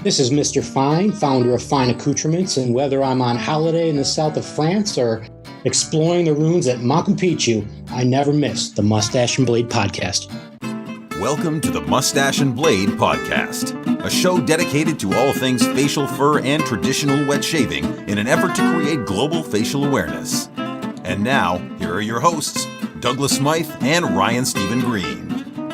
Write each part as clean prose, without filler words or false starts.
This is Mr. Fine, founder of Fine Accoutrements, and whether I'm on holiday in the south of France or exploring the ruins at Machu Picchu, I never miss the Moustache Blade podcast. Welcome to the Moustache Blade podcast, a show dedicated to all things facial fur and traditional wet shaving in an effort to create global facial awareness. And now, here are your hosts, Douglas Smythe and Ryan Stephen Green.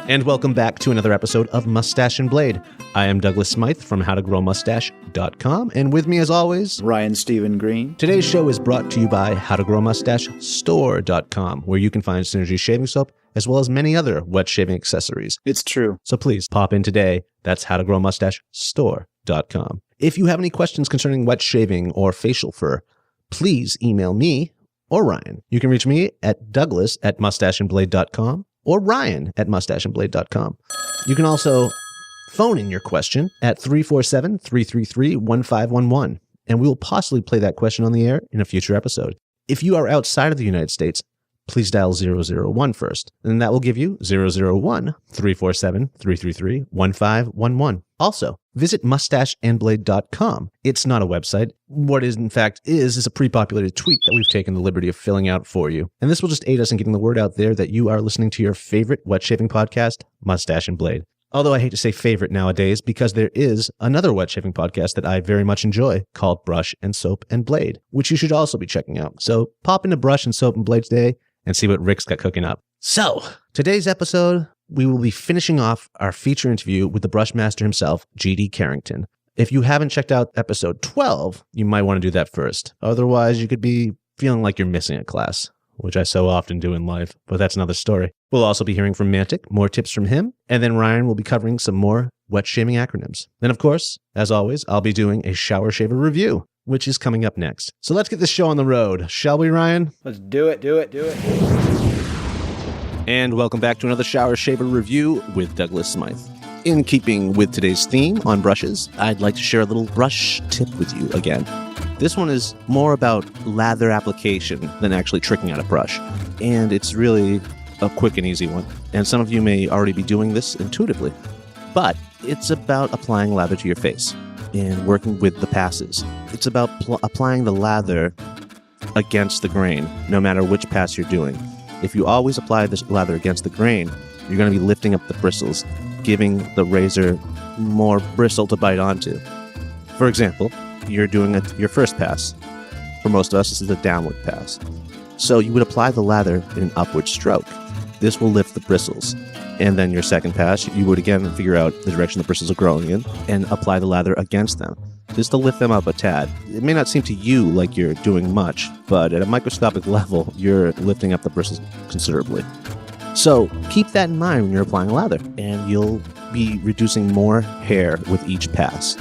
And welcome back to another episode of Moustache Blade. I am Douglas Smythe from howtogrowmustache.com, and with me as always, Ryan Stephen Green. Today's show is brought to you by howtogrowmustachestore.com, where you can find Synergy shaving soap as well as many other wet shaving accessories. It's true. So please pop in today. That's howtogrowmustachestore.com. If you have any questions concerning wet shaving or facial fur, please email me or Ryan. You can reach me at douglas@mustacheandblade.com or ryan@mustacheandblade.com. You can also phone in your question at 347-333-1511, and we will possibly play that question on the air in a future episode. If you are outside of the United States, please dial 001 first, and that will give you 001-347-333-1511. Also, visit mustacheandblade.com. It's not a website. What it in fact is a pre-populated tweet that we've taken the liberty of filling out for you. And this will just aid us in getting the word out there that you are listening to your favorite wet shaving podcast, Moustache and Blade. Although I hate to say favorite nowadays, because there is another wet shaving podcast that I very much enjoy called Brush and Soap and Blade, which you should also be checking out. So pop into Brush and Soap and Blade today and see what Rick's got cooking up. So, today's episode, we will be finishing off our feature interview with the brush master himself, GD Carrington. If you haven't checked out episode 12, you might want to do that first. Otherwise, you could be feeling like you're missing a class, which I so often do in life, but that's another story. We'll also be hearing from Mantic, more tips from him, and then Ryan will be covering some more wet shaving acronyms. Then, of course, as always, I'll be doing a shower shaver review, which is coming up next. So let's get this show on the road, shall we, Ryan? Let's do it. And welcome back to another shower shaver review with Douglas Smythe. In keeping with today's theme on brushes, I'd like to share a little brush tip with you again. This one is more about lather application than actually tricking out a brush. And it's really a quick and easy one. And some of you may already be doing this intuitively. But it's about applying lather to your face and working with the passes. It's about applying the lather against the grain, no matter which pass you're doing. If you always apply this lather against the grain, you're going to be lifting up the bristles, giving the razor more bristle to bite onto. For example, you're doing your first pass. For most of us, this is a downward pass. So you would apply the lather in an upward stroke. This will lift the bristles. And then your second pass, you would again figure out the direction the bristles are growing in and apply the lather against them, just to lift them up a tad. It may not seem to you like you're doing much, but at a microscopic level, you're lifting up the bristles considerably. So keep that in mind when you're applying a lather, and you'll be reducing more hair with each pass.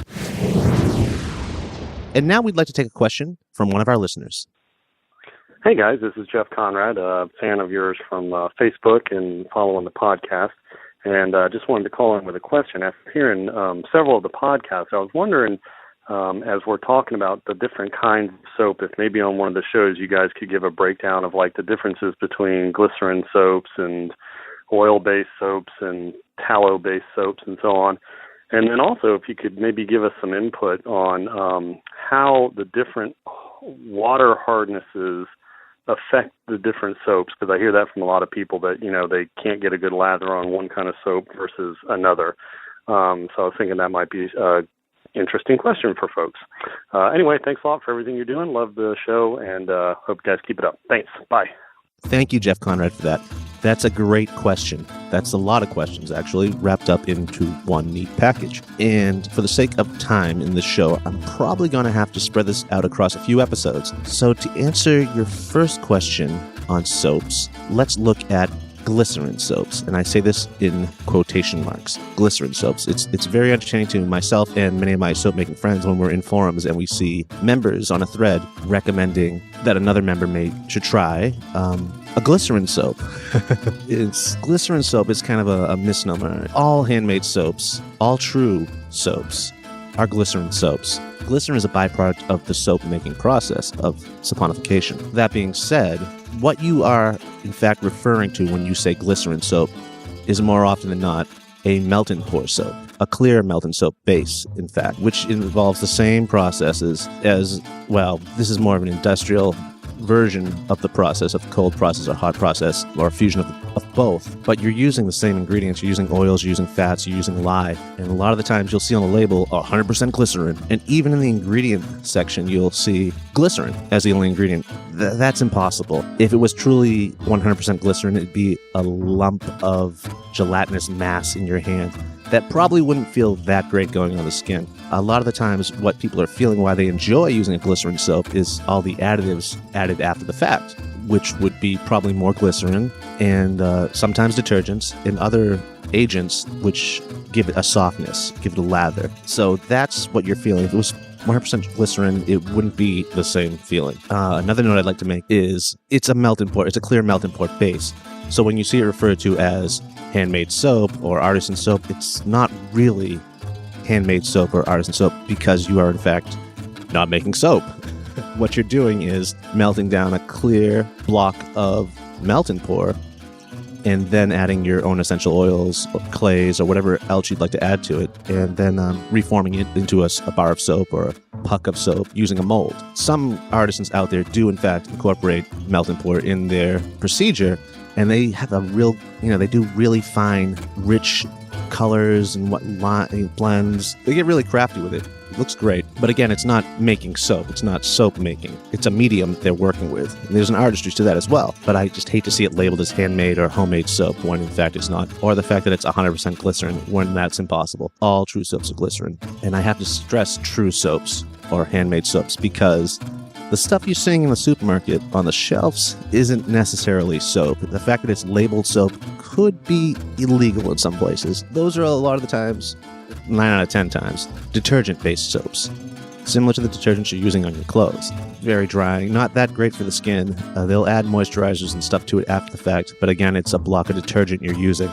And now we'd like to take a question from one of our listeners. Hey guys, this is Jeff Conrad, a fan of yours from Facebook and following the podcast. And just wanted to call in with a question. After hearing several of the podcasts, I was wondering, as we're talking about the different kinds of soap, if maybe on one of the shows you guys could give a breakdown of like the differences between glycerin soaps and oil-based soaps and tallow-based soaps and so on. And then also if you could maybe give us some input on how the different water hardnesses affect the different soaps, because I hear that from a lot of people that, you know, they can't get a good lather on one kind of soap versus another. So I was thinking that might be an interesting question for folks. Anyway, thanks a lot for everything you're doing. Love the show, and hope you guys keep it up. Thanks. Bye. Thank you, Jeff Conrad, for that. That's a great question. That's a lot of questions, actually, wrapped up into one neat package. And for the sake of time in this show, I'm probably going to have to spread this out across a few episodes. So to answer your first question on soaps, let's look at glycerin soaps. And I say this in quotation marks. Glycerin soaps. It's very entertaining to myself and many of my soap-making friends when we're in forums and we see members on a thread recommending that another member should try a glycerin soap. Glycerin soap is kind of a misnomer. All handmade soaps, all true soaps, are glycerin soaps. Glycerin is a byproduct of the soap-making process of saponification. That being said, what you are in fact referring to when you say glycerin soap is more often than not a melt and pour soap. a clear melt-in soap base, in fact, which involves the same processes as, well, this is more of an industrial version of the process, of cold process or hot process, or a fusion of both, but you're using the same ingredients. You're using oils, you're using fats, you're using lye, and a lot of the times you'll see on the label 100% glycerin, and even in the ingredient section you'll see glycerin as the only ingredient. That's impossible. If it was truly 100% glycerin, it'd be a lump of gelatinous mass in your hand that probably wouldn't feel that great going on the skin. A lot of the times what people are feeling, why they enjoy using a glycerin soap, is all the additives added after the fact, which would be probably more glycerin and sometimes detergents and other agents which give it a softness, give it a lather. So that's what you're feeling. If it was 100% glycerin, it wouldn't be the same feeling. Another note I'd like to make is it's a melt-in pour. It's a clear melt-in pour base. So when you see it referred to as handmade soap or artisan soap, it's not really handmade soap or artisan soap because you are, in fact, not making soap. What you're doing is melting down a clear block of melt-in pour and then adding your own essential oils or clays or whatever else you'd like to add to it, and then reforming it into a bar of soap or a puck of soap using a mold. Some artisans out there do, in fact, incorporate melt-in pour in their procedure, and they have a real, they do really fine, rich colors and blends. They get really crafty with it. It looks great. But again, it's not making soap. It's not soap making. It's a medium they're working with. And there's an artistry to that as well. But I just hate to see it labeled as handmade or homemade soap when in fact it's not. Or the fact that it's 100% glycerin when that's impossible. All true soaps are glycerin. And I have to stress true soaps or handmade soaps because the stuff you're seeing in the supermarket on the shelves isn't necessarily soap. The fact that it's labeled soap could be illegal in some places. Those are a lot of the times, 9 out of 10 times, detergent-based soaps. Similar to the detergents you're using on your clothes. Very drying, not that great for the skin. They'll add moisturizers and stuff to it after the fact, but again, it's a block of detergent you're using.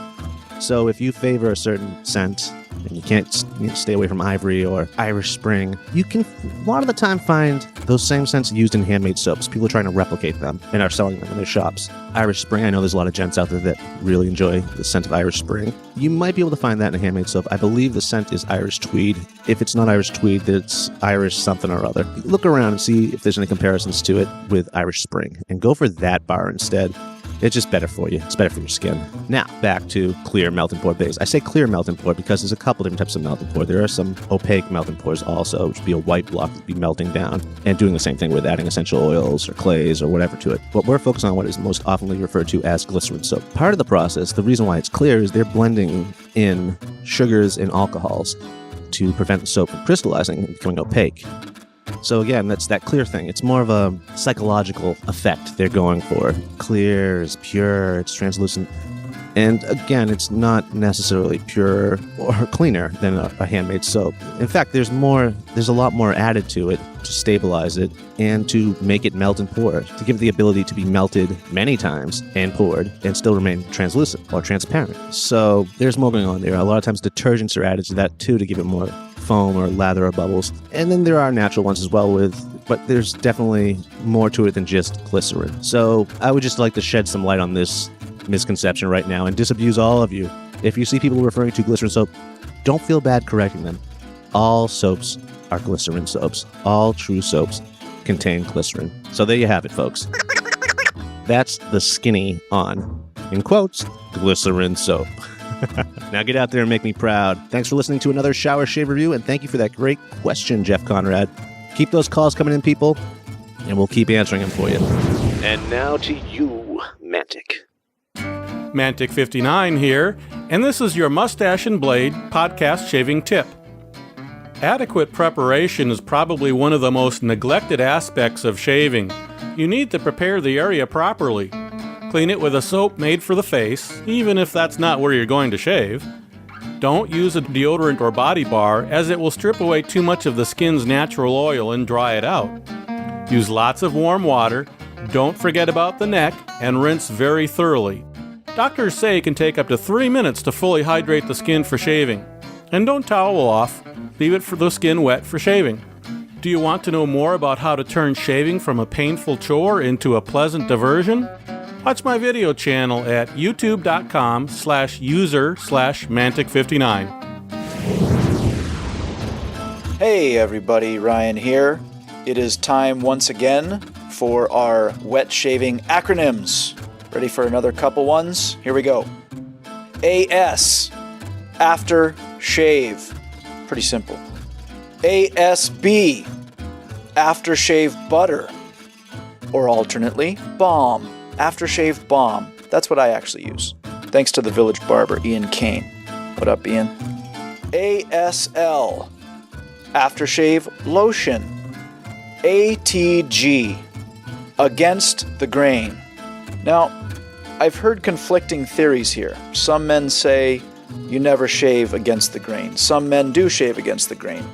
So if you favor a certain scent, and you can't stay away from Ivory or Irish Spring, you can a lot of the time find those same scents used in handmade soaps. People are trying to replicate them and are selling them in their shops. Irish Spring, I know there's a lot of gents out there that really enjoy the scent of Irish Spring. You might be able to find that in a handmade soap. I believe the scent is Irish Tweed. If it's not Irish Tweed, it's Irish something or other. Look around and see if there's any comparisons to it with Irish Spring, and go for that bar instead. It's just better for you. It's better for your skin. Now, back to clear melt-in pour base. I say clear melt-in pour because there's a couple different types of melt-in pour. There are some opaque melt-in pours also, which would be a white block that would be melting down and doing the same thing with adding essential oils or clays or whatever to it. But we're focusing on what is most often referred to as glycerin soap. Part of the process, the reason why it's clear, is they're blending in sugars and alcohols to prevent the soap from crystallizing and becoming opaque. So again, that's that clear thing. It's more of a psychological effect they're going for. Clear is pure, it's translucent. And again, it's not necessarily pure or cleaner than a handmade soap. In fact, there's a lot more added to it to stabilize it and to make it melt and pour, to give it the ability to be melted many times and poured and still remain translucent or transparent. So there's more going on there. A lot of times detergents are added to that too to give it more foam or lather or bubbles. And then there are natural ones as well but there's definitely more to it than just glycerin. So I would just like to shed some light on this misconception right now and disabuse all of you. If you see people referring to glycerin soap, don't feel bad correcting them. All soaps are glycerin soaps. All true soaps contain glycerin. So there you have it, folks. That's the skinny on, in quotes, glycerin soap. Now get out there and make me proud. Thanks for listening to another Shower Shave review, and thank you for that great question, Jeff Conrad. Keep those calls coming in, people, and we'll keep answering them for you. And now to you, Mantic. Mantic 59 here, and this is your Moustache and Blade podcast shaving tip. Adequate preparation is probably one of the most neglected aspects of shaving. You need to prepare the area properly. Clean it with a soap made for the face, even if that's not where you're going to shave. Don't use a deodorant or body bar, as it will strip away too much of the skin's natural oil and dry it out. Use lots of warm water, don't forget about the neck, and rinse very thoroughly. Doctors say it can take up to 3 minutes to fully hydrate the skin for shaving. And don't towel off, leave it for the skin wet for shaving. Do you want to know more about how to turn shaving from a painful chore into a pleasant diversion? Watch my video channel at youtube.com/user/Mantic59. Hey everybody, Ryan here. It is time once again for our wet shaving acronyms. Ready for another couple ones? Here we go. AS, after shave. Pretty simple. ASB, aftershave butter. Or alternately, balm, aftershave balm. That's what I actually use. Thanks to the village barber, Ian Kane. What up, Ian? ASL, aftershave lotion. ATG, against the grain. Now, I've heard conflicting theories here. Some men say you never shave against the grain. Some men do shave against the grain.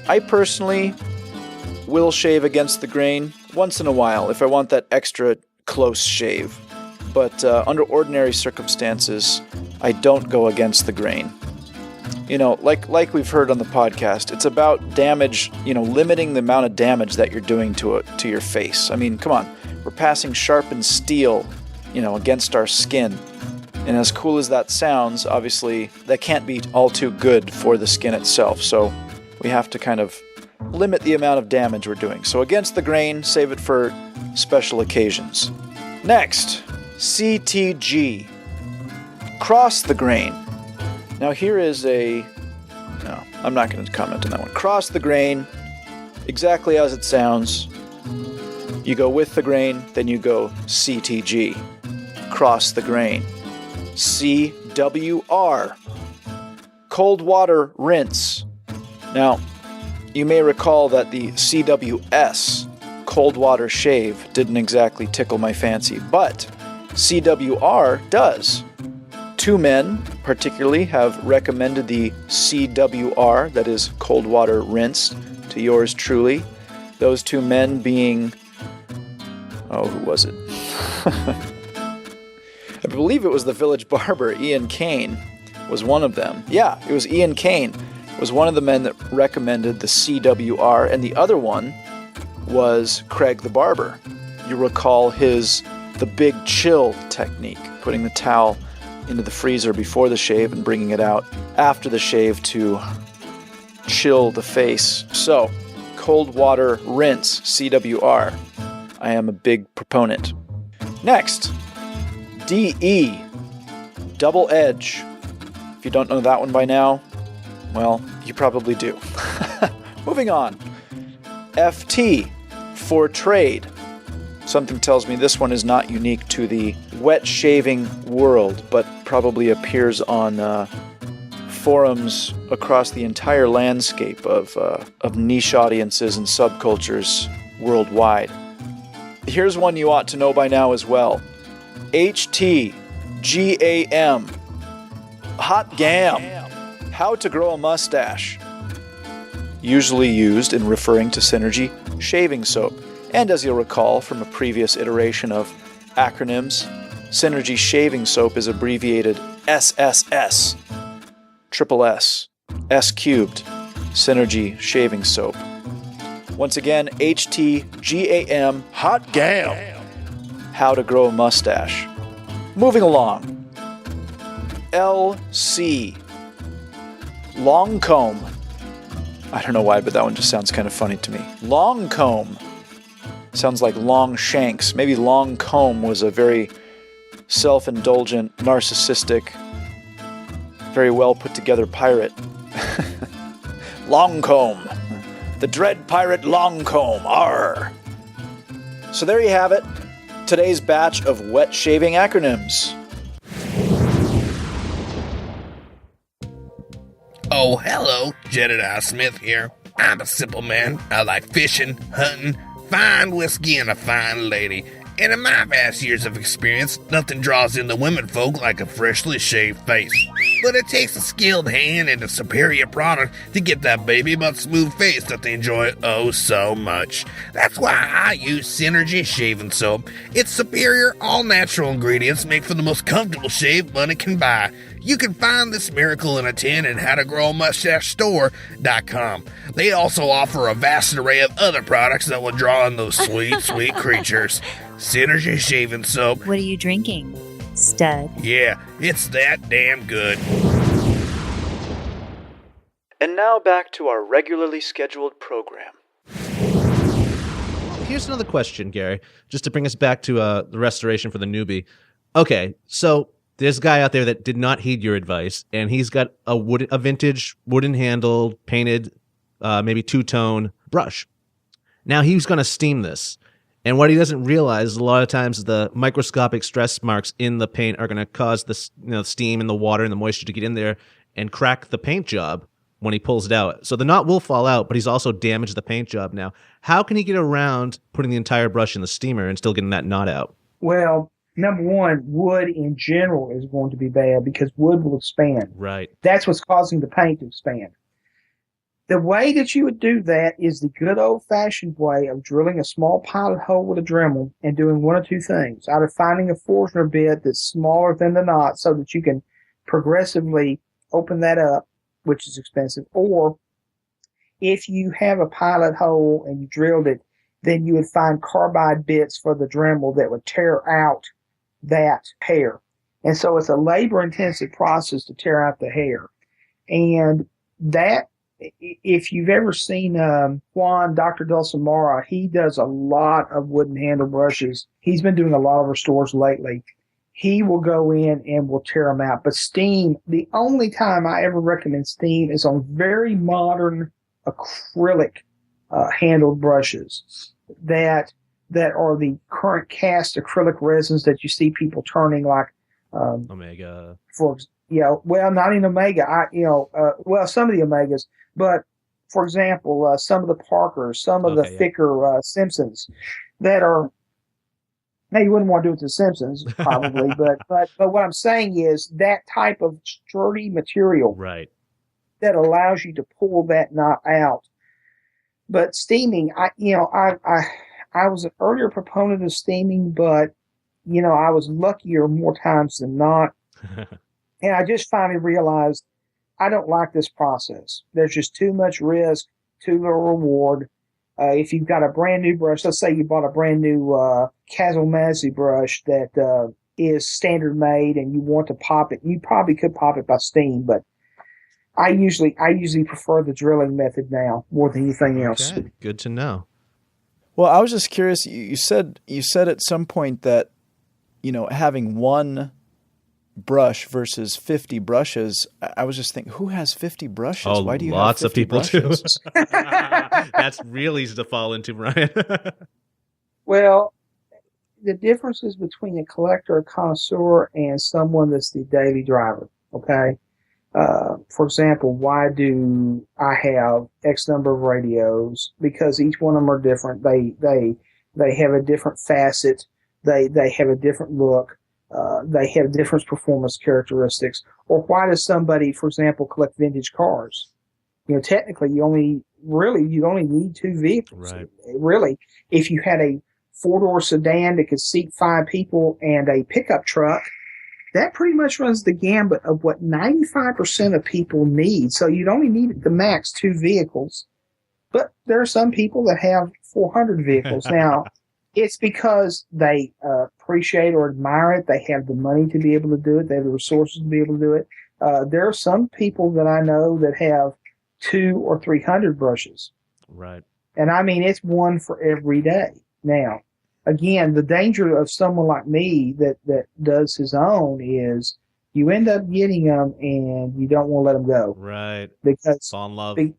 I personally will shave against the grain once in a while if I want that extra close shave. But under ordinary circumstances, I don't go against the grain. You know, like we've heard on the podcast, it's about damage, limiting the amount of damage that you're doing to your face. I mean, come on. We're passing sharpened steel, against our skin. And as cool as that sounds, obviously, that can't be all too good for the skin itself. So we have to kind of limit the amount of damage we're doing. So against the grain, save it for special occasions. Next, CTG, cross the grain. Now here is no, I'm not going to comment on that one. Cross the grain, exactly as it sounds. You go with the grain, then you go CTG, cross the grain. CWR, cold water rinse. Now, you may recall that the CWS, cold water shave, didn't exactly tickle my fancy, but CWR does. 2 men, particularly, have recommended the CWR, that is cold water rinse, to yours truly. Those 2 men being... who was it? I believe it was the village barber, Ian Kane, was one of them. Yeah, it was Ian Kane, was one of the men that recommended the CWR, and the other one was Craig the barber. You recall the big chill technique, putting the towel into the freezer before the shave and bringing it out after the shave to chill the face. So, cold water rinse, CWR. I am a big proponent. Next, DE, double edge. If you don't know that one by now, well, you probably do. Moving on. FT, for trade. Something tells me this one is not unique to the wet shaving world, but probably appears on forums across the entire landscape of niche audiences and subcultures worldwide. Here's one you ought to know by now as well. HTGAM, hot gam, how to grow a mustache. Usually used in referring to Synergy shaving soap. And as you'll recall from a previous iteration of acronyms, Synergy shaving soap is abbreviated SSS, triple S, S cubed, Synergy shaving soap. Once again, HTGAM, hot gam, how to grow a mustache. Moving along. LC, long comb. I don't know why, but that one just sounds kind of funny to me. Long comb. Sounds like long shanks. Maybe long comb was a very self-indulgent, narcissistic, very well put together pirate. Long comb. The dread pirate Longcomb, arr! So there you have it, today's batch of wet shaving acronyms. Oh, hello, Jedediah Smith here. I'm a simple man. I like fishing, hunting, fine whiskey, and a fine lady. And in my vast years of experience, nothing draws in the women folk like a freshly shaved face. But it takes a skilled hand and a superior product to get that baby butt smooth face that they enjoy oh so much. That's why I use Synergy shaving soap. Its superior, all-natural ingredients make for the most comfortable shave money can buy. You can find this miracle in a tin at howtogrowamustachestore.com. They also offer a vast array of other products that will draw in those sweet, sweet creatures. Synergy shaving soap. What are you drinking, stud? Yeah, it's that damn good. And now back to our regularly scheduled program. Here's another question, Gary, just to bring us back to the restoration for the newbie. Okay, so there's a guy out there that did not heed your advice, and he's got a vintage wooden-handled, painted, maybe two-tone brush. Now he's going to steam this. And what he doesn't realize is a lot of times the microscopic stress marks in the paint are going to cause the steam and the water and the moisture to get in there and crack the paint job when he pulls it out. So the knot will fall out, but he's also damaged the paint job now. How can he get around putting the entire brush in the steamer and still getting that knot out? Well, number one, wood in general is going to be bad because wood will expand. Right. That's what's causing the paint to expand. The way that you would do that is the good old-fashioned way of drilling a small pilot hole with a Dremel and doing one of two things. Either finding a Forstner bit that's smaller than the knot so that you can progressively open that up, which is expensive, or if you have a pilot hole and you drilled it, then you would find carbide bits for the Dremel that would tear out that hair. And so it's a labor-intensive process to tear out the hair. And that, if you've ever seen Juan, Dr. Dulcimara, he does a lot of wooden handle brushes. He's been doing a lot of restores lately. He will go in and will tear them out. But steam, the only time I ever recommend steam is on very modern acrylic handled brushes that are the current cast acrylic resins that you see people turning, like Omega. Well, not in Omega. Some of the Omegas, but for example, some of the Parkers, some of the thicker Simpsons that are. Now, you wouldn't want to do it to the Simpsons, probably, but what I'm saying is that type of sturdy material, right, that allows you to pull that knot out. But steaming, I was an earlier proponent of steaming, but I was luckier more times than not, and I just finally realized I don't like this process. There's just too much risk, too little reward. If you've got a brand new brush, let's say you bought a brand new Kazumasi brush that is standard made and you want to pop it, you probably could pop it by steam, but I usually prefer the drilling method now more than anything else. Okay, good to know. Well, I was just curious. You said at some point that having one brush versus 50 brushes. I was just thinking, who has 50 brushes? Oh, why do you lots have 50 of people brushes? do. That's real easy to fall into, Brian. Well, the differences between a collector, a connoisseur, and someone that's the daily driver. Okay. For example, why do I have X number of radios? Because each one of them are different. They have a different facet. They have a different look. They have different performance characteristics. Or why does somebody, for example, collect vintage cars? Technically, you only need two vehicles. Right. Really, if you had a 4-door sedan that could seat 5 people and a pickup truck, that pretty much runs the gambit of what 95% of people need. So you'd only need at the max 2 vehicles. But there are some people that have 400 vehicles. Now, it's because they appreciate or admire it. They have the money to be able to do it. They have the resources to be able to do it. There are some people that I know that have 200 or 300 brushes. Right. And I mean, it's one for every day. Now, again, the danger of someone like me that does his own is you end up getting them and you don't want to let them go. Right. Because fall in love. And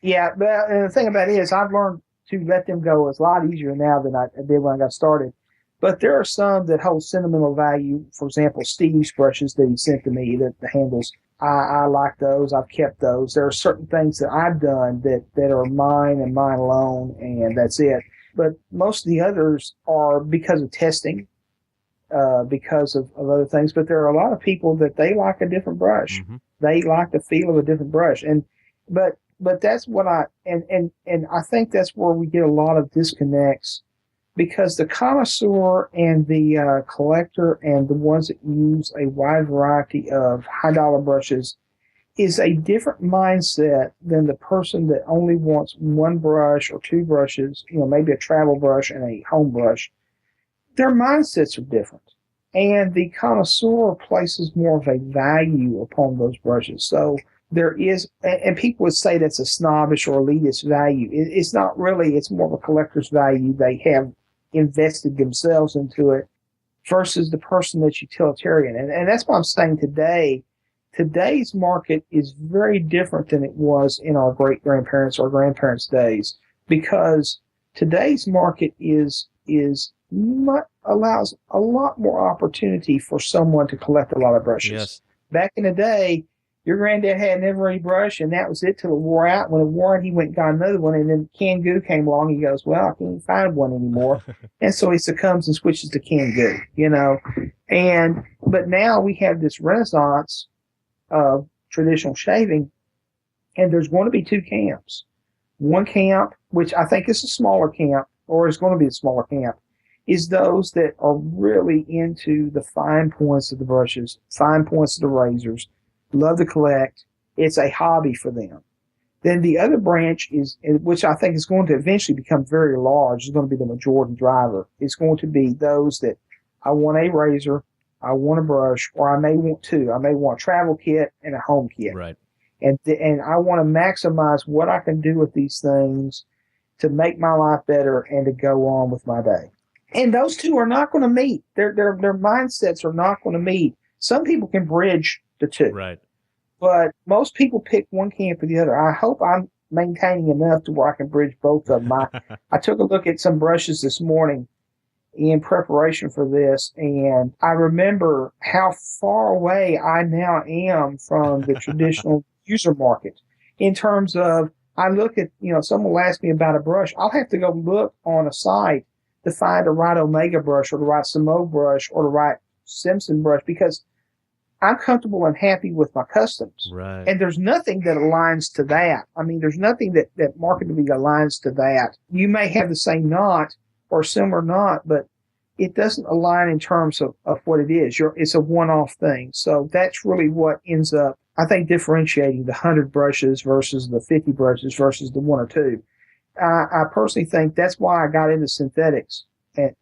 the thing about it is I've learned to let them go is a lot easier now than I did when I got started. But there are some that hold sentimental value. For example, Steve's brushes that he sent to me, the handles, I like those. I've kept those. There are certain things that I've done that are mine and mine alone, and that's it. But most of the others are because of testing, because of other things. But there are a lot of people that they like a different brush. Mm-hmm. They like the feel of a different brush. But that's what I think that's where we get a lot of disconnects, because the connoisseur and the collector and the ones that use a wide variety of high-dollar brushes is a different mindset than the person that only wants one brush or 2 brushes, maybe a travel brush and a home brush. Their mindsets are different. And the connoisseur places more of a value upon those brushes. So there is, and people would say that's a snobbish or elitist value. It's not really. It's more of a collector's value. They have invested themselves into it versus the person that's utilitarian. And that's why I'm saying today's market is very different than it was in our great-grandparents' or grandparents' days, because today's market allows a lot more opportunity for someone to collect a lot of brushes. Yes. Back in the day, your granddad had never any brush, and that was it till it wore out. When it wore out, he went and got another one, and then canned goo came along. He goes, well, I can't find one anymore. And so he succumbs and switches to canned goo, But now we have this renaissance of traditional shaving, and there's going to be two camps. One camp, which I think is a smaller camp, or is going to be a smaller camp, is those that are really into the fine points of the brushes, fine points of the razors, love to collect. It's a hobby for them. Then the other branch is, which I think is going to eventually become very large, is going to be the majority driver. It's going to be those that I want a razor, I want a brush, or I may want two. I may want a travel kit and a home kit. Right. And I want to maximize what I can do with these things to make my life better and to go on with my day. And those two are not going to meet. Their mindsets are not going to meet. Some people can bridge the two. Right. But most people pick one camp or the other. I hope I'm maintaining enough to where I can bridge both of them. I took a look at some brushes this morning in preparation for this, and I remember how far away I now am from the traditional user market in terms of, I look at, someone will ask me about a brush. I'll have to go look on a site to find the right Omega brush or the right Samo brush or the right Simpson brush, because I'm comfortable and happy with my customs. Right. And there's nothing that aligns to that. I mean, there's nothing that marketably aligns to that. You may have the same knot or similar knot, but it doesn't align in terms of what it is. It's a one-off thing. So that's really what ends up, I think, differentiating the 100 brushes versus the 50 brushes versus the one or two. I personally think that's why I got into synthetics,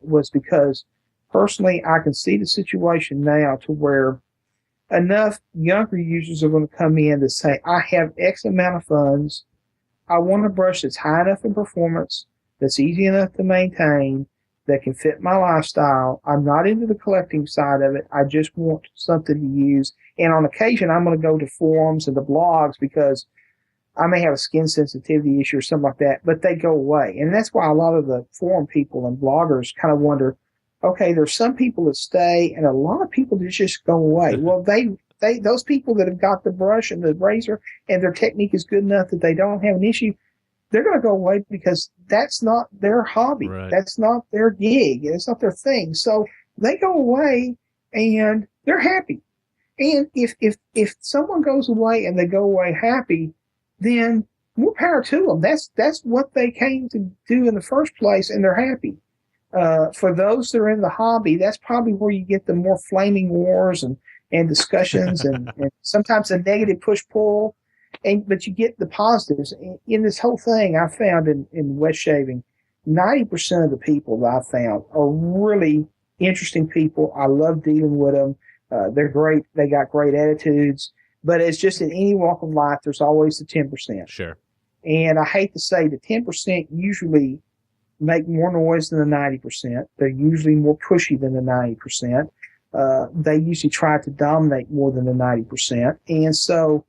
was because personally I can see the situation now to where enough younger users are going to come in to say, I have X amount of funds. I want a brush that's high enough in performance, that's easy enough to maintain, that can fit my lifestyle. I'm not into the collecting side of it. I just want something to use. And on occasion, I'm going to go to forums and to blogs because I may have a skin sensitivity issue or something like that, but they go away. And that's why a lot of the forum people and bloggers kind of wonder, okay, there's some people that stay and a lot of people that just go away. Well, those people that have got the brush and the razor and their technique is good enough that they don't have an issue, they're going to go away because that's not their hobby. Right. That's not their gig. It's not their thing. So they go away and they're happy. And if someone goes away and they go away happy, then more power to them. That's what they came to do in the first place, and they're happy. For those that are in the hobby, that's probably where you get the more flaming wars and discussions and sometimes a negative push-pull. But you get the positives. In this whole thing, I found in wet shaving, 90% of the people that I found are really interesting people. I love dealing with them. They're great. They got great attitudes. But it's just in any walk of life, there's always the 10%. Sure. And I hate to say the 10% usually make more noise than the 90%. They're usually more pushy than the 90%. They usually try to dominate more than the 90%. And so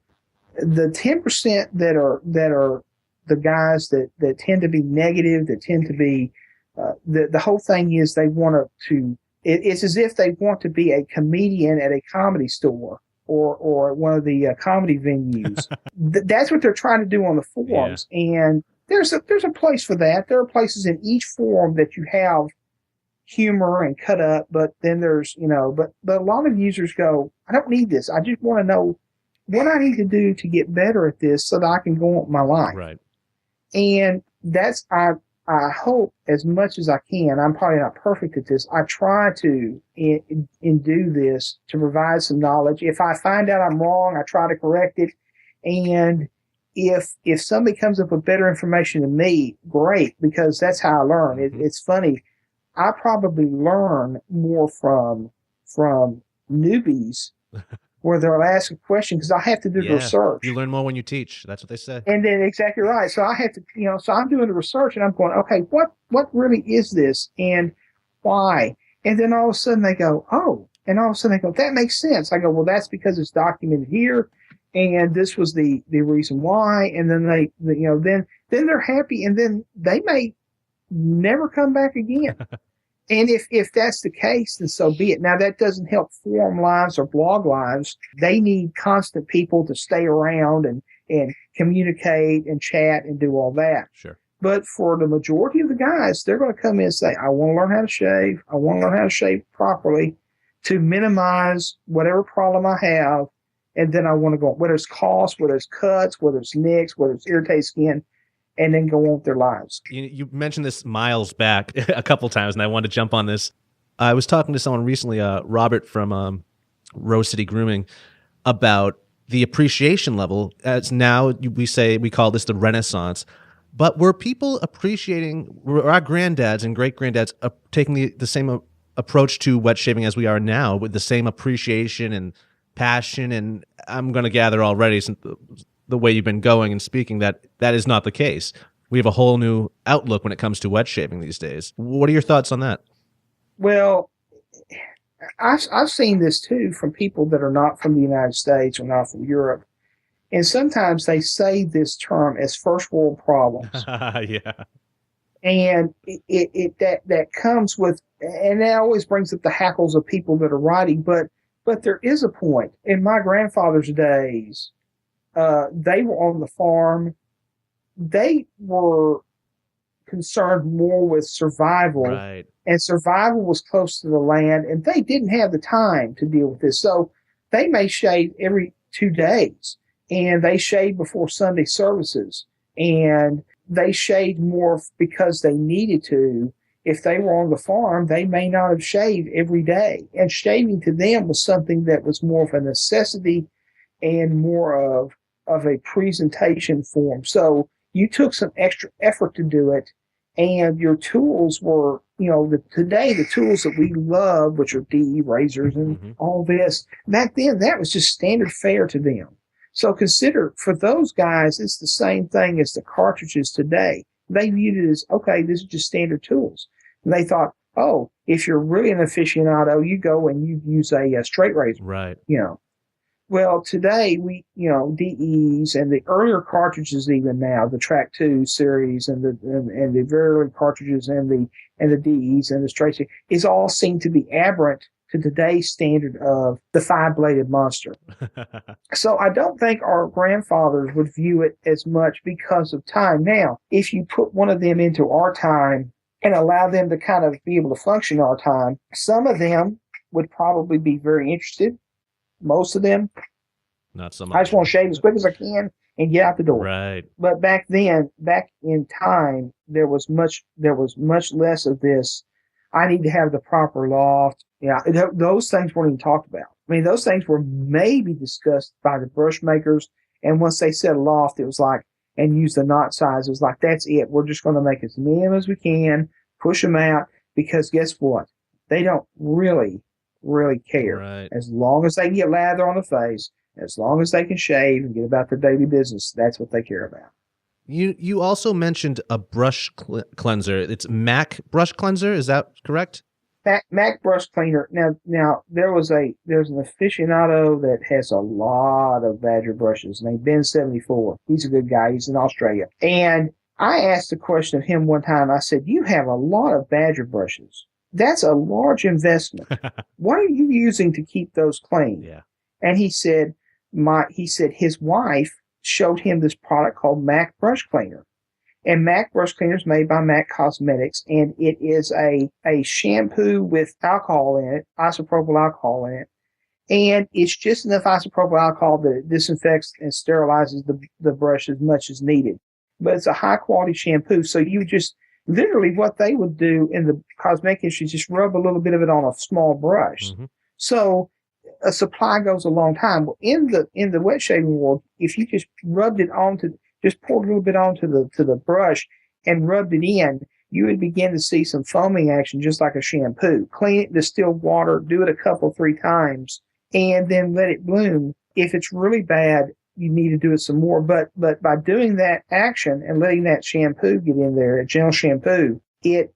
the 10% that are the guys that tend to be negative, that tend to be, the whole thing is they want to, it's as if they want to be a comedian at a comedy store or one of the comedy venues. That's what they're trying to do on the forums. Yeah. And there's a place for that. There are places in each forum that you have humor and cut up, but then there's, but a lot of users go, I don't need this. I just want to know what I need to do to get better at this so that I can go on with my life. Right. And that's, I hope as much as I can, I'm probably not perfect at this, I try to do this to provide some knowledge. If I find out I'm wrong, I try to correct it. And if somebody comes up with better information than me, great, because that's how I learn. It's funny. I probably learn more from newbies where they'll ask a question because I have to do the research. You learn more when you teach. That's what they say. And then exactly right. So I have to, so I'm doing the research and I'm going, okay, what really is this and why? And then all of a sudden they go, oh, and all of a sudden they go, that makes sense. I go, well, that's because it's documented here. And this was the reason why. And then then they're happy and then they may never come back again. And if that's the case, then so be it. Now, that doesn't help forum lives or blog lives. They need constant people to stay around and communicate and chat and do all that. Sure. But for the majority of the guys, they're going to come in and say, I want to learn how to shave. I want to learn how to shave properly to minimize whatever problem I have. And then I want to go, whether it's cost, whether it's cuts, whether it's nicks, whether it's irritated skin, and then go on with their lives. You mentioned this miles back a couple times, and I wanted to jump on this. I was talking to someone recently, Robert from Rose City Grooming, about the appreciation level. As now we call this the Renaissance. But were people appreciating, were our granddads and great-granddads taking the same approach to wet shaving as we are now, with the same appreciation and passion? And I'm going to gather already, since the way you've been going and speaking, that is not the case. We have a whole new outlook when it comes to wet shaving these days. What are your thoughts on that? Well, I've seen this too from people that are not from the United States or not from Europe. And sometimes they say this term as first world problems. Yeah. And that comes with, and that always brings up the hackles of people that are writing, but there is a point. In my grandfather's days, they were on the farm. They were concerned more with survival, right. And survival was close to the land, and they didn't have the time to deal with this. So they may shave every 2 days, and they shaved before Sunday services, and they shaved more because they needed to. If they were on the farm, they may not have shaved every day, and shaving to them was something that was more of a necessity and more of a presentation form. So you took some extra effort to do it, and your tools were, today the tools that we love, which are DE razors and all this, back then that was just standard fare to them. So consider, for those guys, it's the same thing as the cartridges today. They viewed it as, okay, this is just standard tools. And they thought, oh, if you're really an aficionado, you go and you use a straight razor. Right. Well, today DEs and the earlier cartridges, even now, the Track 2 series and the very early cartridges and the DEs and the straight is all seen to be aberrant to today's standard of the 5-bladed monster. So I don't think our grandfathers would view it as much because of time. Now, if you put one of them into our time and allow them to kind of be able to function our time, some of them would probably be very interested. Most of them, not so much. I just want to shave as quick as I can and get out the door. Right. But back then, back in time, there was much less of this. I need to have the proper loft. Yeah, those things weren't even talked about. I mean, those things were maybe discussed by the brush makers. And once they said loft, it was like, and use the knot size, it was like, that's it. We're just going to make as many as we can, push them out, because guess what? They don't really care. Right. As long as they can get lather on the face, as long as they can shave and get about their daily business, that's what they care about. You also mentioned a brush cleanser. It's MAC brush cleanser. Is that correct? MAC brush cleaner. Now there's an aficionado that has a lot of Badger brushes named Ben74. He's a good guy. He's in Australia. And I asked the question of him one time. I said, you have a lot of Badger brushes. That's a large investment. What are you using to keep those clean? Yeah. And he said his wife showed him this product called MAC Brush Cleaner. And MAC Brush Cleaner is made by MAC Cosmetics, and it is a shampoo with alcohol in it, isopropyl alcohol in it. And it's just enough isopropyl alcohol that it disinfects and sterilizes the brush as much as needed. But it's a high-quality shampoo, so you just literally what they would do in the cosmetic industry is just rub a little bit of it on a small brush. Mm-hmm. So a supply goes a long time. Well, in the wet shaving world, if you just poured a little bit onto the brush and rubbed it in, you would begin to see some foaming action just like a shampoo. Clean it in distilled water, do it a couple, 3 times, and then let it bloom. If it's really bad, you need to do it some more. But by doing that action and letting that shampoo get in there, a gentle shampoo, it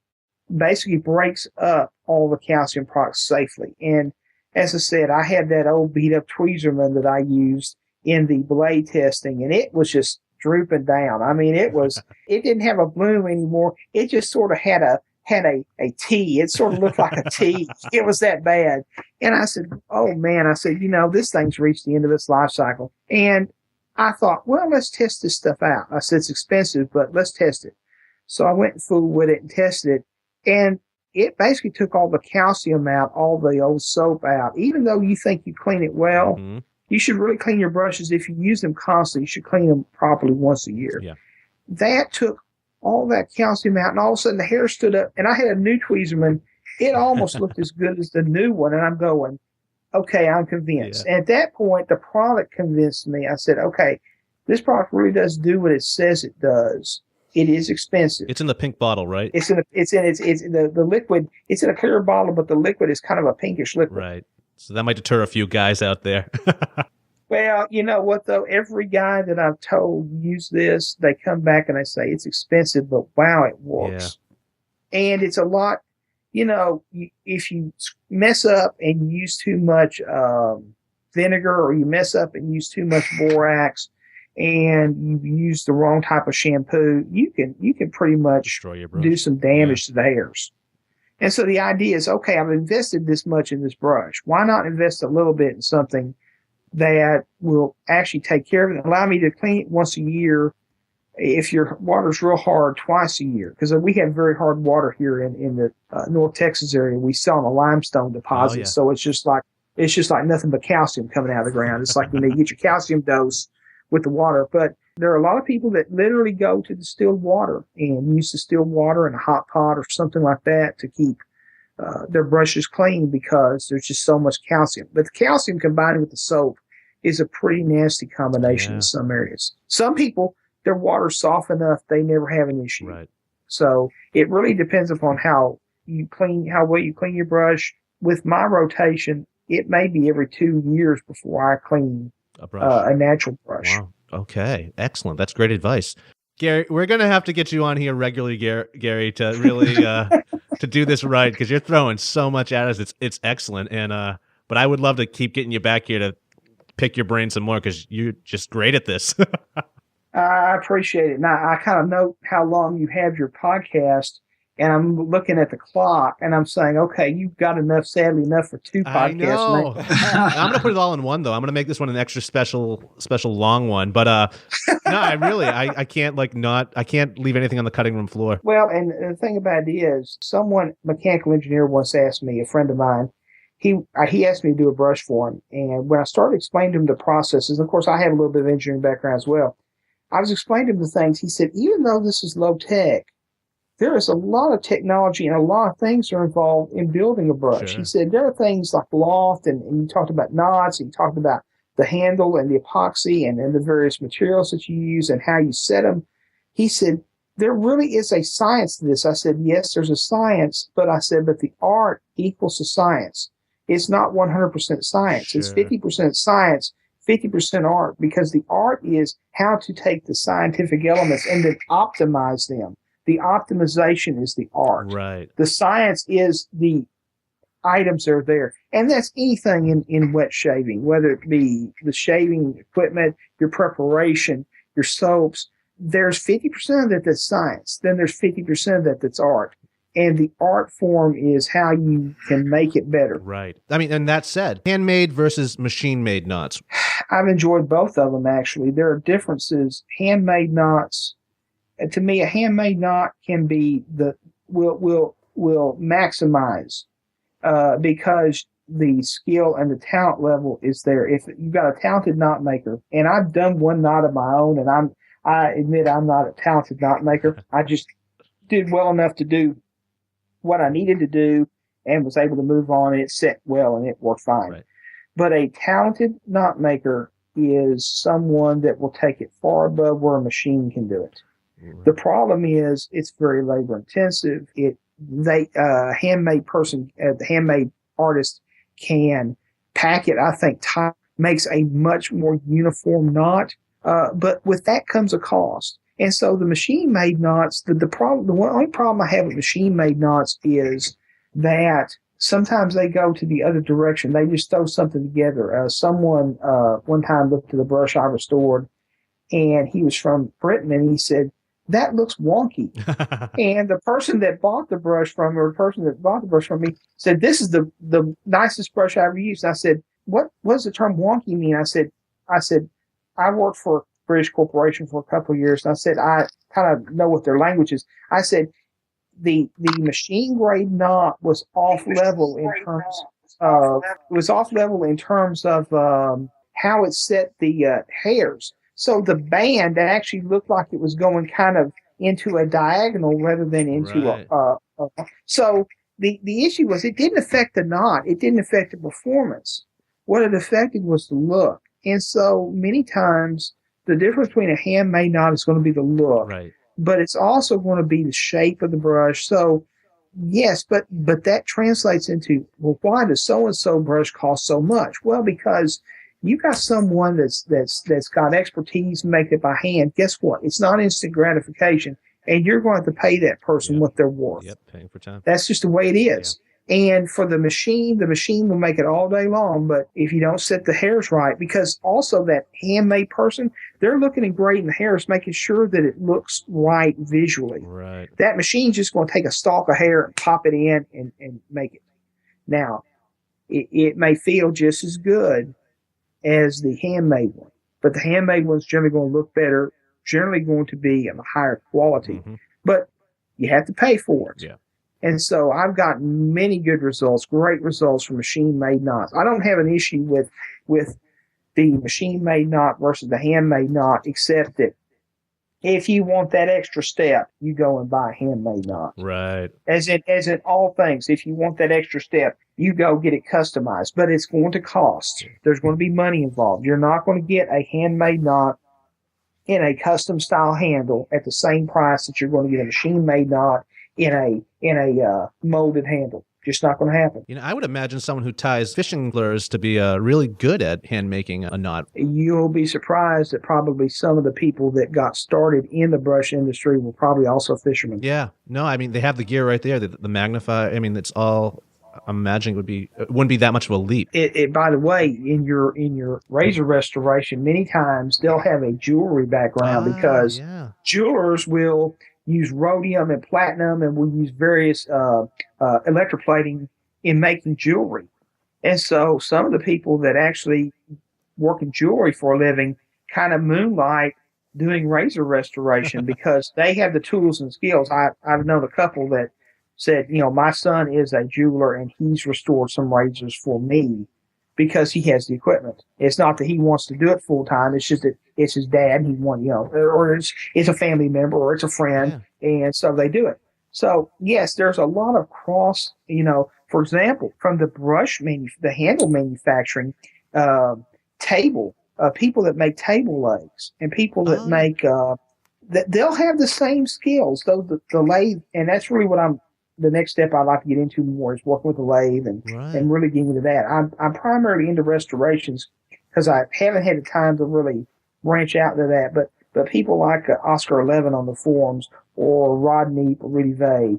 basically breaks up all the calcium products safely. And as I said, I had that old beat up tweezerman that I used in the blade testing, and it was just drooping down. I mean, it didn't have a bloom anymore. It just sort of had a T. It sort of looked like a T. It was that bad. And I said, oh man, this thing's reached the end of its life cycle. And I thought, well, let's test this stuff out. I said, it's expensive, but let's test it. So I went and fooled with it and tested it. And it basically took all the calcium out, all the old soap out. Even though you think you clean it well, you should really clean your brushes. If you use them constantly, you should clean them properly once a year. Yeah. That took all that calcium out, and all of a sudden the hair stood up, and I had a new tweezerman. It almost looked as good as the new one, and I'm going, okay, I'm convinced. Yeah. And at that point, the product convinced me. I said, okay, this product really does do what it says it does. It is expensive. It's in the pink bottle, right? It's in the liquid. It's in a clear bottle, but the liquid is kind of a pinkish liquid. Right. So that might deter a few guys out there. Well, you know what, though? Every guy that I've told use this, they come back and they say, it's expensive, but wow, it works. Yeah. And it's a lot, if you mess up and use too much vinegar, or you mess up and use too much borax, and you use the wrong type of shampoo, you can pretty much destroy your brush. Do some damage to the hairs. And so the idea is, okay, I've invested this much in this brush. Why not invest a little bit in something that will actually take care of it and allow me to clean it once a year if your water's real hard, twice a year? Because we have very hard water here in the North Texas area. We sell on a limestone deposit, so it's just like nothing but calcium coming out of the ground. It's like you get your calcium dose with the water. But there are a lot of people that literally go to distilled water and use distilled water in a hot pot or something like that to keep their brushes clean, because there's just so much calcium. But the calcium combined with the soap is a pretty nasty combination in some areas. Some people, their water's soft enough, they never have an issue. Right. So it really depends upon how well you clean your brush. With my rotation, it may be every 2 years before I clean a natural brush. Wow. Okay. Excellent. That's great advice. Gary, we're going to have to get you on here regularly, Gary, to really to do this right, because you're throwing so much at us. It's excellent. And but I would love to keep getting you back here to pick your brain some more, because you're just great at this. I appreciate it. Now, I kind of know how long you have your podcast, and I'm looking at the clock, and I'm saying, okay, you've got sadly enough for 2 podcasts. I know. I'm going to put it all in one, though. I'm going to make this one an extra special long one. But no, I can't I can't leave anything on the cutting room floor. Well, and the thing about it is, mechanical engineer once asked me, a friend of mine, he asked me to do a brush for him. And when I started explaining to him the processes, of course, I have a little bit of engineering background as well. I was explaining to him the things. He said, even though this is low tech, there is a lot of technology and a lot of things are involved in building a brush. Sure. He said there are things like loft, and you talked about knots, and you talked about the handle and the epoxy and the various materials that you use and how you set them. He said, there really is a science to this. I said, yes, there's a science, but the art equals the science. It's not 100% science. Sure. It's 50% science, 50% art, because the art is how to take the scientific elements and then optimize them. The optimization is the art. Right. The science is the items that are there. And that's anything in wet shaving, whether it be the shaving equipment, your preparation, your soaps. There's 50% of it that's science. Then there's 50% of it that's art. And the art form is how you can make it better. Right. I mean, and that said, handmade versus machine-made knots. I've enjoyed both of them, actually. There are differences. Handmade knots, to me, a handmade knot can be will maximize because the skill and the talent level is there. If you've got a talented knot maker, and I've done one knot of my own, and I admit I'm not a talented knot maker. I just did well enough to do what I needed to do and was able to move on, and it set well and it worked fine. Right. But a talented knot maker is someone that will take it far above where a machine can do it. Right. The problem is it's very labor intensive. The handmade artist can packet, I think, makes a much more uniform knot. But with that comes a cost. And so the machine-made knots, the only problem I have with machine-made knots is that sometimes they go to the other direction. They just throw something together. Someone one time looked at the brush I restored, and he was from Britain, and he said, "That looks wonky." And the person that bought the brush from me said, "This is the nicest brush I ever used." And I said, "What does the term wonky mean?" I said, I worked for a British corporation for a couple of years, and I said, I kind of know what their language is. I said, the machine grade knot was off level in terms of how it set the hairs. So the band actually looked like it was going kind of into a diagonal rather than into so the issue was it didn't affect the knot. It didn't affect the performance. What it affected was the look. And so many times the difference between a handmade knot is going to be the look, right, but it's also going to be the shape of the brush. So yes, but that translates into, well, why does so-and-so brush cost so much? Well, because you got someone that's got expertise making it by hand. Guess what? It's not instant gratification, and you're going to have to pay that person what they're worth. Yep, paying for time. That's just the way it is. Yeah. And for the machine will make it all day long. But if you don't set the hairs right, because also that handmade person, they're looking and grading the hairs, making sure that it looks right visually. Right. That machine's just going to take a stalk of hair and pop it in and make it. Now, it may feel just as good as the handmade one, but the handmade one's generally going to look better, generally going to be of a higher quality. Mm-hmm. But you have to pay for it. Yeah. And so I've gotten many good results, great results from machine-made knots. I don't have an issue with the machine-made knot versus the handmade knot, except that if you want that extra step, you go and buy a handmade knot. Right. As in all things, if you want that extra step, you go get it customized. But it's going to cost. There's going to be money involved. You're not going to get a handmade knot in a custom style handle at the same price that you're going to get a machine-made knot in a molded handle. Just not going to happen. You know, I would imagine someone who ties fishing lures to be really good at hand making a knot. You'll be surprised that probably some of the people that got started in the brush industry were probably also fishermen. Yeah. No, I mean, they have the gear right there, the magnify. I mean, it's all, I'm imagining it wouldn't be that much of a leap. By the way, in your razor restoration, many times they'll have a jewelry background because jewelers will use rhodium and platinum, and we use various electroplating in making jewelry. And so some of the people that actually work in jewelry for a living kind of moonlight doing razor restoration because they have the tools and skills. I've known a couple that said, you know, my son is a jeweler and he's restored some razors for me because he has the equipment. It's not that he wants to do it full time. It's just that it's his dad. And he wants, you know, or it's a family member or it's a friend. Yeah. And so they do it. So yes, there's a lot of cross, you know, for example, from the the handle manufacturing, people that make table legs and people that make, that they'll have the same skills, though the lathe, and that's really what the next step I'd like to get into more is working with the lathe and really getting into that. I'm primarily into restorations because I haven't had the time to really branch out to that. But people like Oscar 11 on the forums or Rod Neep or Rudy Vay,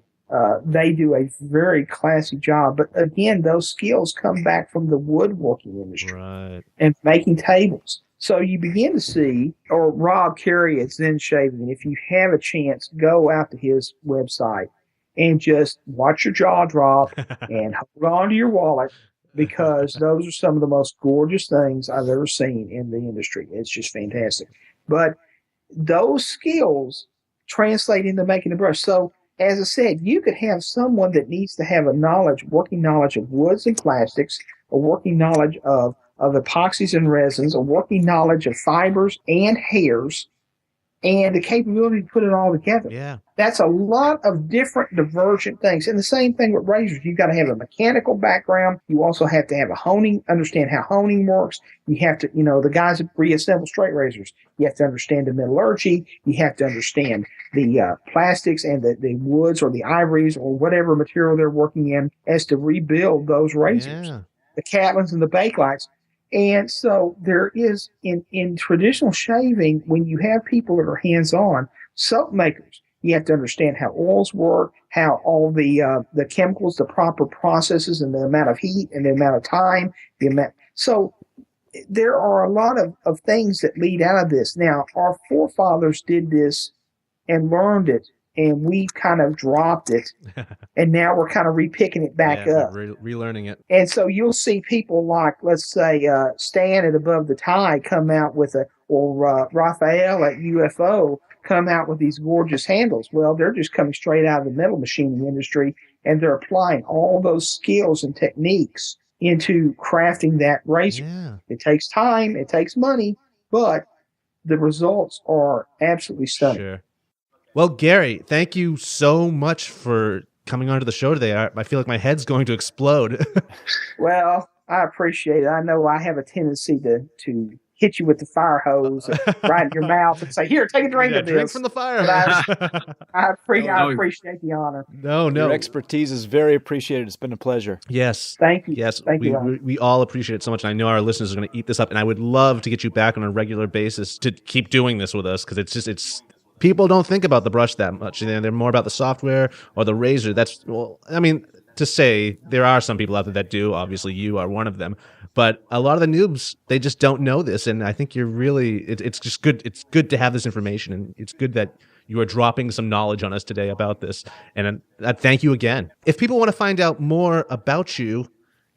they do a very classy job. But again, those skills come back from the woodworking industry and making tables. So you begin to see, or Rob Carey at Zen Shaving, and if you have a chance, go out to his website and just watch your jaw drop and hold on to your wallet because those are some of the most gorgeous things I've ever seen in the industry. It's just fantastic. But those skills translate into making the brush. So as I said, you could have someone that needs to have working knowledge of woods and plastics, a working knowledge of epoxies and resins, a working knowledge of fibers and hairs, and the capability to put it all together. Yeah. That's a lot of different divergent things. And the same thing with razors. You've got to have a mechanical background. You also have to have understand how honing works. You have to, the guys that reassemble straight razors, you have to understand the metallurgy. You have to understand the plastics and the woods or the ivories or whatever material they're working in as to rebuild those razors. Yeah. the Catlins and the Bakelites. And so there is in traditional shaving, when you have people that are hands-on, soap makers, you have to understand how oils work, how all the chemicals, the proper processes, and the amount of heat and the amount of time, So there are a lot of things that lead out of this. Now, our forefathers did this and learned it, and we kind of dropped it, and now we're kind of repicking it back up. Relearning it. And so you'll see people like, let's say, Stan at Above the Tide come out with or Raphael at UFO come out with these gorgeous handles. Well, they're just coming straight out of the metal machining industry, and they're applying all those skills and techniques into crafting that razor. Yeah. It takes time, it takes money, but the results are absolutely stunning. Sure. Well, Gary, thank you so much for coming onto the show today. I feel like my head's going to explode. Well, I appreciate it. I know I have a tendency to hit you with the fire hose right in your mouth and say, "Here, take a drink of this." Drink from the fire hose. I appreciate the honor. No. Your expertise is very appreciated. It's been a pleasure. Yes. Thank you. Yes. Thank you. We all appreciate it so much. And I know our listeners are going to eat this up. And I would love to get you back on a regular basis to keep doing this with us, because it's people don't think about the brush that much. They're more about the software or the razor. To say there are some people out there that do. Obviously, you are one of them. But a lot of the noobs, they just don't know this. And I think you're really, it's just good. It's good to have this information. And it's good that you are dropping some knowledge on us today about this. And thank you again. If people want to find out more about you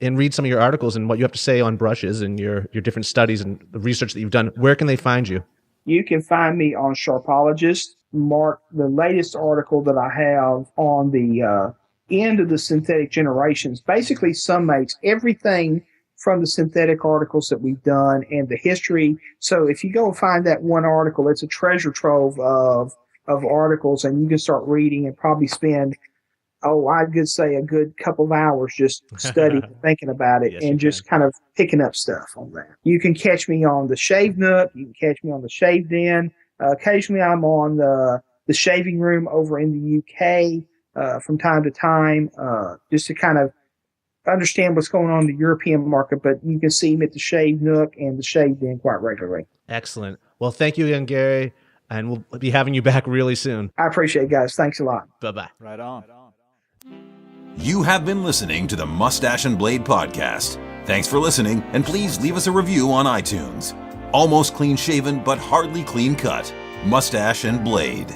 and read some of your articles and what you have to say on brushes and your different studies and the research that you've done, where can they find you? You can find me on Sharpologist. Mark, the latest article that I have on the end of the synthetic generations basically summates everything from the synthetic articles that we've done and the history. So if you go find that one article, it's a treasure trove of articles, and you can start reading and probably spend, I could say a good couple of hours just studying and thinking about it, and just kind of picking up stuff on that. You can catch me on the Shave Nook. You can catch me on the Shave Den. Occasionally I'm on the Shaving Room over in the UK from time to time, just to kind of understand what's going on in the European market. But you can see me at the Shave Nook and the Shave Den quite regularly. Excellent. Well, thank you again, Gary, and we'll be having you back really soon. I appreciate it, guys. Thanks a lot. Bye-bye. Right on. You have been listening to the Moustache and Blade podcast. Thanks for listening, and please leave us a review on iTunes. Almost clean shaven, but hardly clean cut. Moustache and Blade.